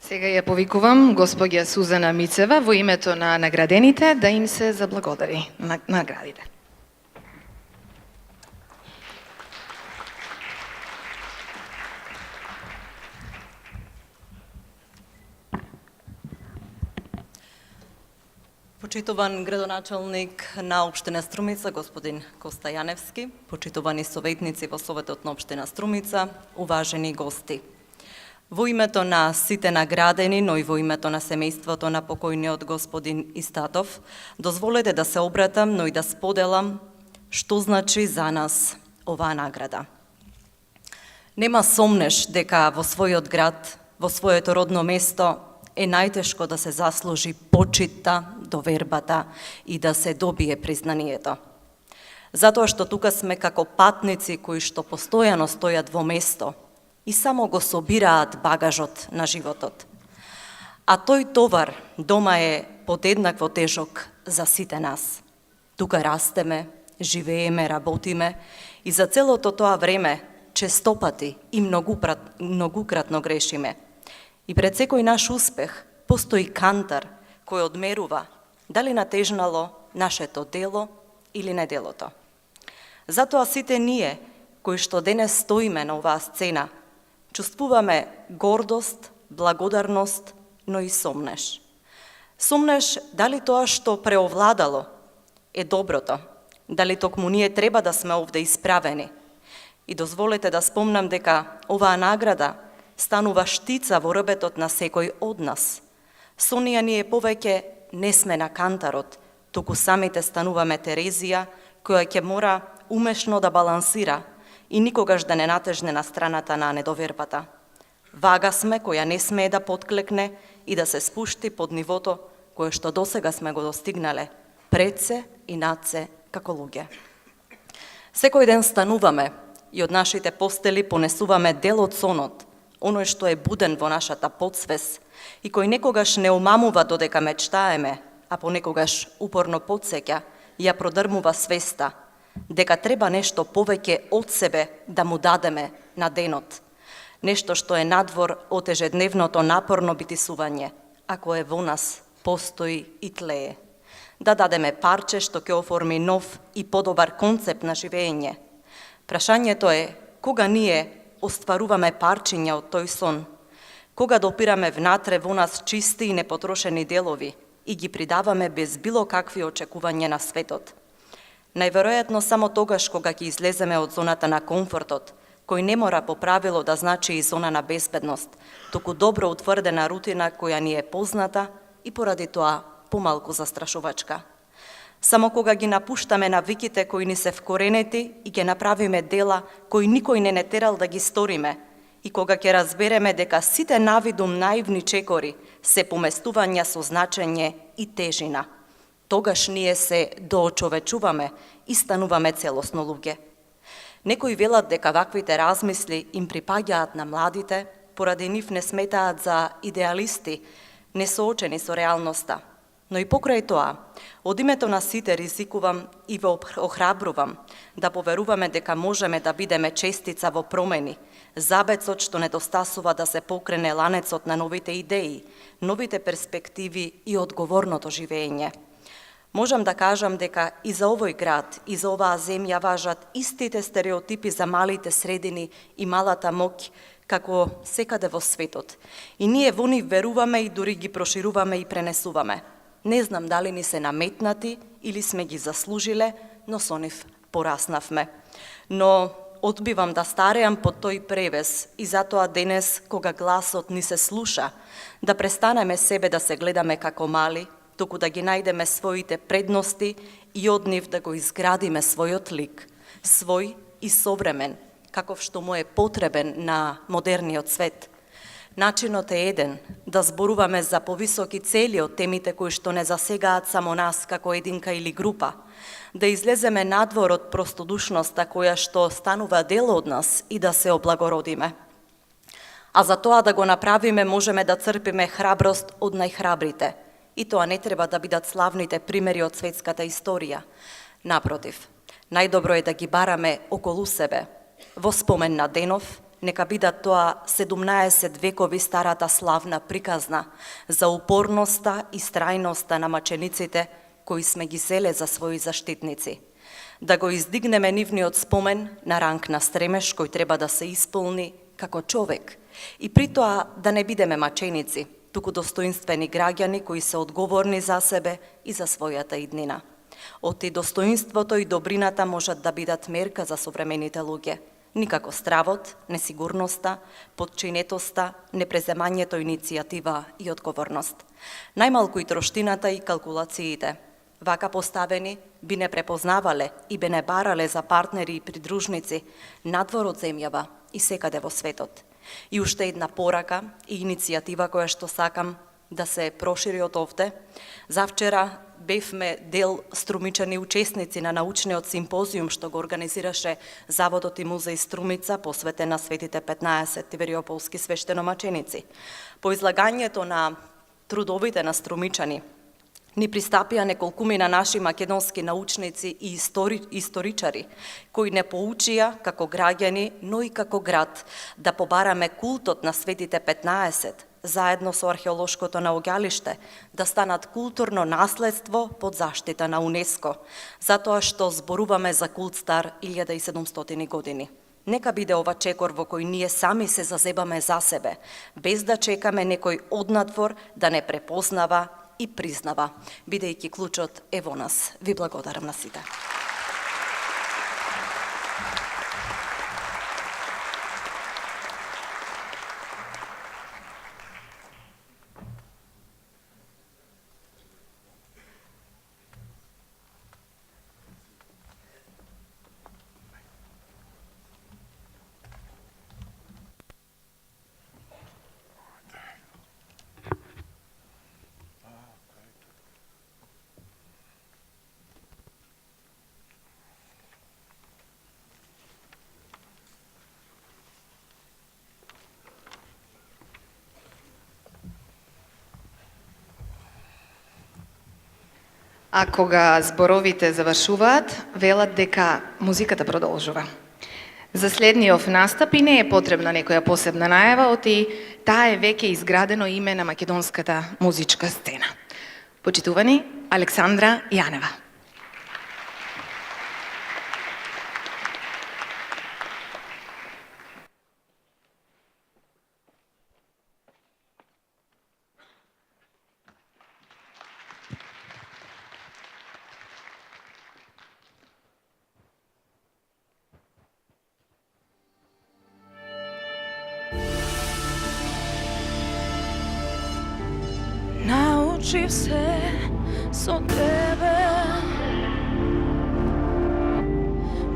Сега ја повикувам госпоѓа Сузана Мицева во името на наградените да им се заблагодари на наградите. Почитуван градоначалник на општина Струмица, господин Коста Јаневски, почитувани советници во Советот на општина Струмица, уважени гости. Во името на сите наградени, но и во името на семејството на покојниот господин Истатов, дозволете да се обратам, но и да споделам што значи за нас оваа награда. Нема сомнеш дека во својот град, во своето родно место, е најтешко да се заслужи почитта, довербата и да се добие признанието. Затоа што тука сме како патници кои што постојано стојат во место и само го собираат багажот на животот. А тој товар дома е подеднакво тежок за сите нас. Тука растеме, живееме, работиме и за целото тоа време честопати и многукратно грешиме. И пред секој наш успех постои кантар кој одмерува дали натежнало нашето дело или неделото. Затоа сите ние, кои што денес стоиме на оваа сцена, чувствуваме гордост, благодарност, но и сомнеш. Сомнеш дали тоа што преовладало е доброто, дали токму ние треба да сме овде исправени. И дозволете да спомнам дека оваа награда станува штица во рбетот на секој од нас. Со неја ние повеќе не сме на кантарот, туку самите стануваме Терезија, која ќе мора умешно да балансира и никогаш да не натежне на страната на недовербата. Вага сме која не смее да подклекне и да се спушти под нивото кое што досега сме го достигнале, пред се и над се како луѓе. Секој ден стануваме и од нашите постели понесуваме дел од сонот, оној што е буден во нашата подсвес и кој некогаш не омамува додека мечтаеме, а понекогаш упорно потсеќа и ја продрмува свеста, дека треба нешто повеќе од себе да му дадеме на денот. Нешто што е надвор од ежедневното напорно битисување, ако е во нас, постои и тлее. Да дадеме парче што ќе оформи нов и подобар концепт на живење. Прашањето е кога ние остваруваме парчиња од тој сон, кога допираме внатре во нас чисти и непотрошени делови и ги придаваме без било какви очекувања на светот. Најверојатно само тогаш кога ќе излеземе од зоната на комфортот, кој не мора по правило да значи и зона на безбедност, туку добро утврдена рутина која ни е позната и поради тоа помалку застрашувачка. Само кога ги напуштаме навиките кои ни се вкоренети и ќе направиме дела кои никој не терал да ги сториме, и кога ќе разбереме дека сите навидум наивни чекори се поместувања со значење и тежина, тогаш ние се доочовечуваме и стануваме целосно луѓе. Некои велат дека ваквите размисли им припаѓаат на младите, поради нив не сметаат за идеалисти, несоочени со реалноста. Но и покрај тоа, од името на сите ризикувам и ве охрабрувам да поверуваме дека можеме да бидеме честица во промени, забецот што недостасува да се покрене ланецот на новите идеи, новите перспективи и одговорното живење. Можам да кажам дека и за овој град, и за оваа земја важат истите стереотипи за малите средини и малата моќ, како секаде во светот. И ние во нив веруваме и дури ги прошируваме и пренесуваме. Не знам дали ни се наметнати или сме ги заслужиле, но со нив пораснавме. Но одбивам да стареам под тој превес и затоа денес, кога гласот ни се слуша, да престанеме себе да се гледаме како мали, туку да ги најдеме своите предности и од нив да го изградиме својот лик, свој и современ, каков што му е потребен на модерниот свет. Начинот е еден, да зборуваме за повисоки цели од темите кои што не засегаат само нас како единка или група, да излеземе надвор од простодушноста која што станува дел од нас и да се облагородиме. А за тоа да го направиме можеме да црпиме храброст од најхрабрите. И тоа не треба да бидат славните примери од светската историја. Напротив, најдобро е да ги бараме околу себе. Во спомен на денов, нека бидат тоа 17 векови старата славна приказна за упорноста и страјноста на мачениците кои сме ги зеле за своји заштитници. Да го издигнеме нивниот спомен на ранг на стремеш кој треба да се исполни како човек и при тоа да не бидеме маченици, туку достоинствени граѓани кои се одговорни за себе и за својата иднина. Оти достоинството и добрината можат да бидат мерка за современите луѓе. Никако стравот, несигурноста, подчинетоста, непреземањето иницијатива и одговорност. Најмалку и троштината и калкулациите. Вака поставени би не препознавале и би не барале за партнери и придружници надвор од земјава и секаде во светот. И уште една порака и иницијатива која што сакам да се прошири од овде. Завчера бевме дел струмичани учесници на научниот симпозиум што го организираше Заводот и музеј Струмица, посветен на светите 15 тивериополски свештеномаченици. По излагањето на трудовите на струмичани ни пристапија неколкумина наши македонски научници и историчари, кои не поучија како граѓани, но и како град, да побараме култот на светите 15, заедно со археолошкото наоѓалиште, да станат културно наследство под заштита на УНЕСКО, затоа што зборуваме за култ стар 1700 години. Нека биде ова чекор во кој ние сами се зазебаме за себе, без да чекаме некој однадвор да не препознава и признава, бидејќи клучот е во нас. Ви благодарам на сите. А кога зборовите завршуваат, велат дека музиката продолжува. За следниот настап и не е потребна некоја посебна најава, оти таа е веќе изградено име на македонската музичка сцена. Почитувани, Александра Јанева. Научив се со тебе,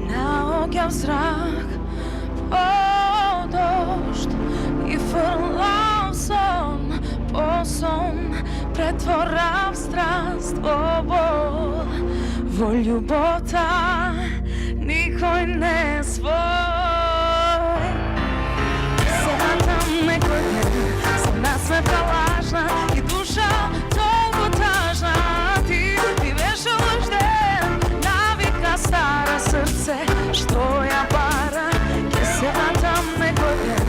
наоѓам зрак по дожд и фрлам сон по сон, претворав страст во бол, во љубота никој не е свој. Се вратам некој ден, со насмевка лажна и душа толку тажна. Ти беше лъжден, навика стара срце, што ја бара. Ке се вратам некој ден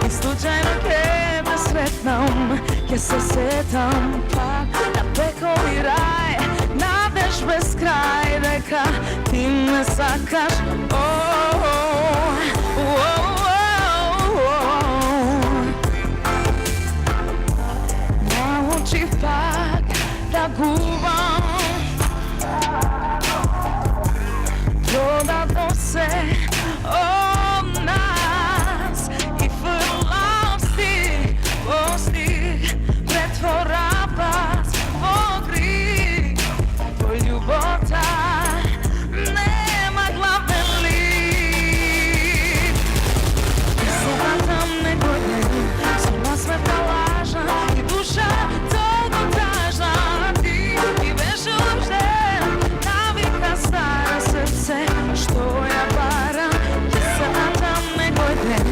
и случајно ке те сретнам, ке се сетам пак на пекол и рај, надеж без крај дека ти ме сакаш. Научив пак да губам, додадно се од нас и фрлам стих во стих, претворав пас во грих, во љубота нема главен лик. Се вратам некој ден, со насмевка лажна и душа толку тажна. Ти беше лъжден, навика стара срце, што ја бара. Ке се вратам некој ден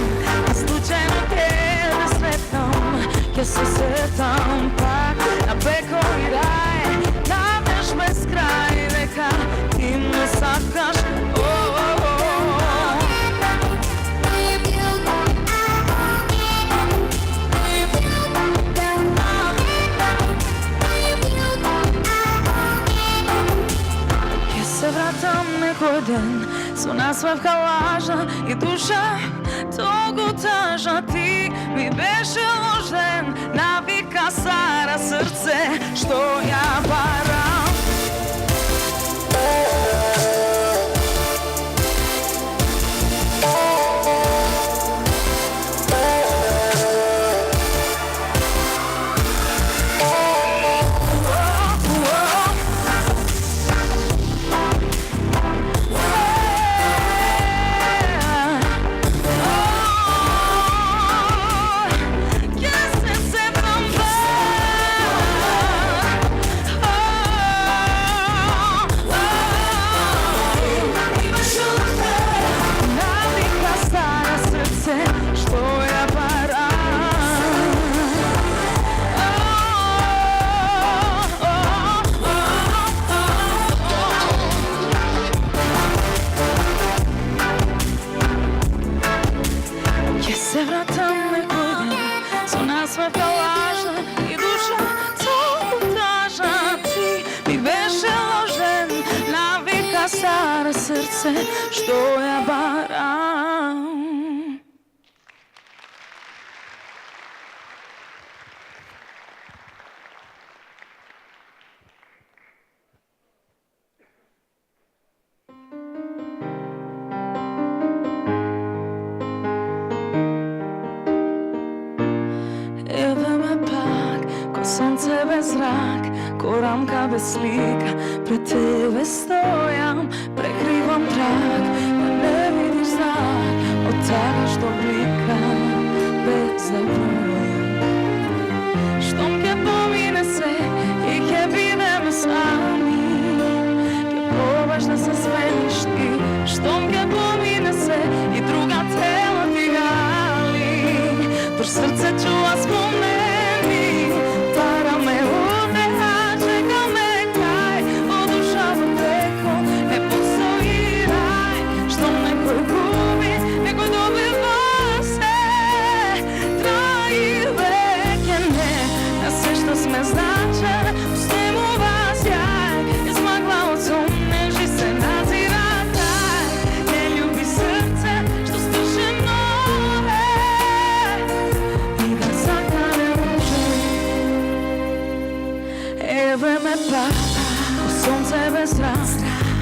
и случајно ке те сретнам, ке се сетам пак на пекол и рај, надеж без крај дека ти ме сакаш. Се вратам некој ден со насмевка лажна и душа толку тажна. Ти ми беше ложен, навика навика стара срце што ја барам. Се вратам некој ден со насмевка лажна и душа толку тажна. Ти ми беше ложен, навика стара срце што ја барам. Сонце без зрак, ко рамка без слика, пред тебе стојам, прекривам трак, да не видиш знак, од тага што блика, без заброја. Штом ке помине се и ке бидеме сами, ке пробаш да се смениш ти. Штом ке помине се и друга тела ти гали, тур срце чува спомени. Сонце без зрак,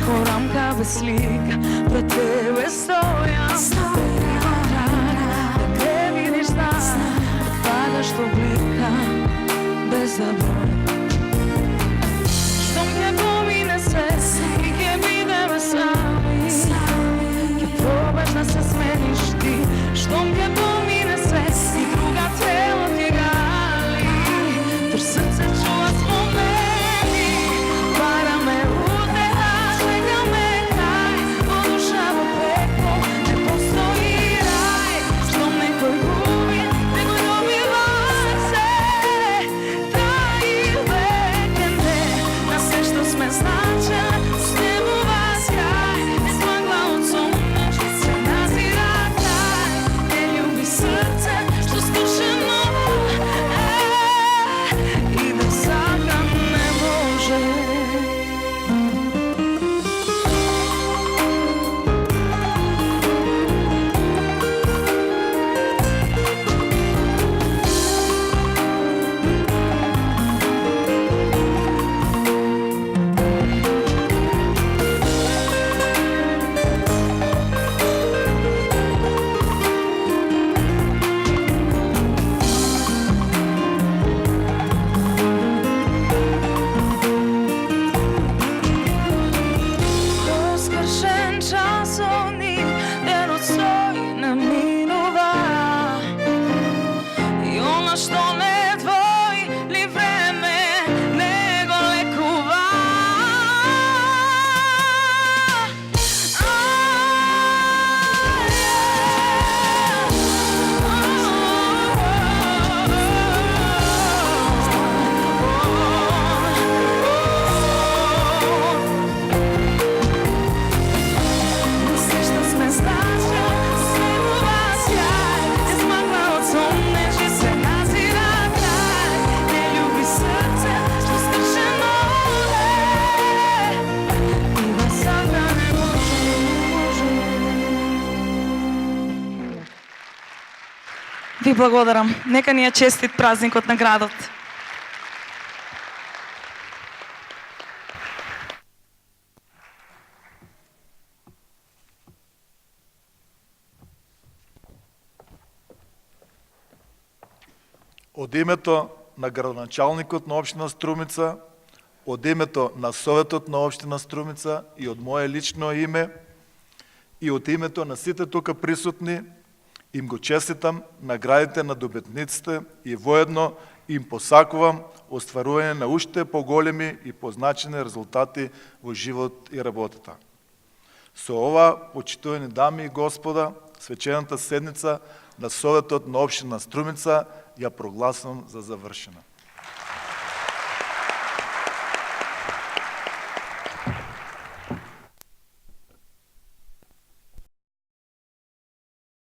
ко рамка без слика, пред тебе стојам, прекривам трак, да не видиш знак, од тага што блика, без заброја. Штом ке помине се и ке бидеме сами, ке пробаш да се смениш ти. Штом ке помине се и друга тела ти гали, тур срце чува спомени. Ви благодарам. Нека ни е честит празникот на градот. Од името на градоначалникот на општина Струмица, од името на Советот на општина Струмица и од мое лично име и од името на сите тука присутни, им го честитам наградите на добитниците и воедно им посакувам остварување на уште поголеми и позначени резултати во живот и работата. Со ова, почитувани дами и господа, свечената седница на Советот на општина Струмица ја прогласувам за завршена.